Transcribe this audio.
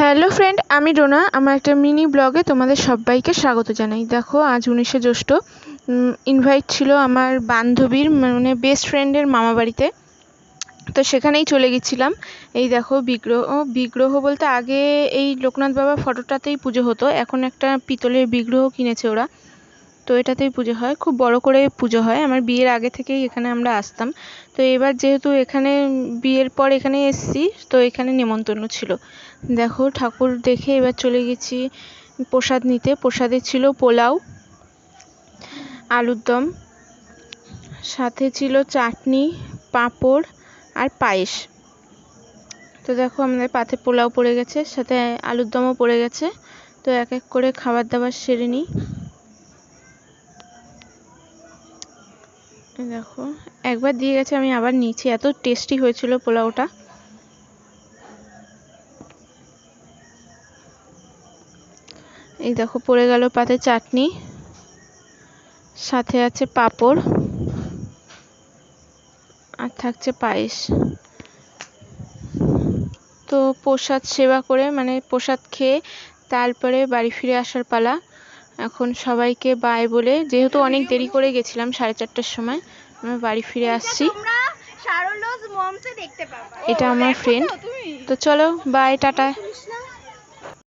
Hello friend, আমি রোনা। আমার একটা মিনি ব্লগে তোমাদের সবাইকে স্বাগত জানাই। দেখো, আজ 19শে জ্যৈষ্ঠ। ইনভাইট ছিল আমার বান্ধবীর, মানে বেস্ট ফ্রেন্ডের মামা বাড়িতে। তো সেখানেই চলে গেছিলাম। এই দেখো বিগ্রহ বলতে আগে এই লোকনাথ বাবা ফটোটাতেই পুজো হতো, এখন একটা পিতলের বিগ্রহ কিনেছে ওরা। তো এটাতেই পুজো হয়, খুব বড় করে পুজো হয়। আমার বিয়ের আগে থেকেই এখানে আমরা আসতাম। তো এবার যেহেতু এখানে বিয়ের পর এখানে এসেছি, তো এখানে নেমন্তন্ন ছিল। দেখো, ঠাকুর দেখে এবার চলে গেছি প্রসাদ নিতে। প্রসাদে ছিল পোলাও, আলুর দম, সাথে ছিল চাটনি, পাঁপড় আর পায়েস। তো দেখো, আমাদের পাতে পোলাও পড়ে গেছে, সাথে আলুর দমও পড়ে গেছে। তো এক এক করে খাবার দাবার সেরে নিই। দেখো, একবার দিয়ে গেছে, আমি আবার নিয়েছি। এত টেস্টি হয়েছিল পোলাওটা। এই দেখো, পড়ে গেল পাতে চাটনি, সাথে আছে পাঁপড়, আর থাকছে পায়েস। তো প্রসাদ সেবা করে, মানে প্রসাদ খেয়ে তারপরে বাড়ি ফিরে আসার পালা। এখন সবাইকে বাই বলে, যেহেতু অনেক দেরি করে গেছিলাম, 4:30টার সময় আমি বাড়ি ফিরে আসছি। এটা আমার ফ্রেন্ড। তো চলো, বাই, টাটা।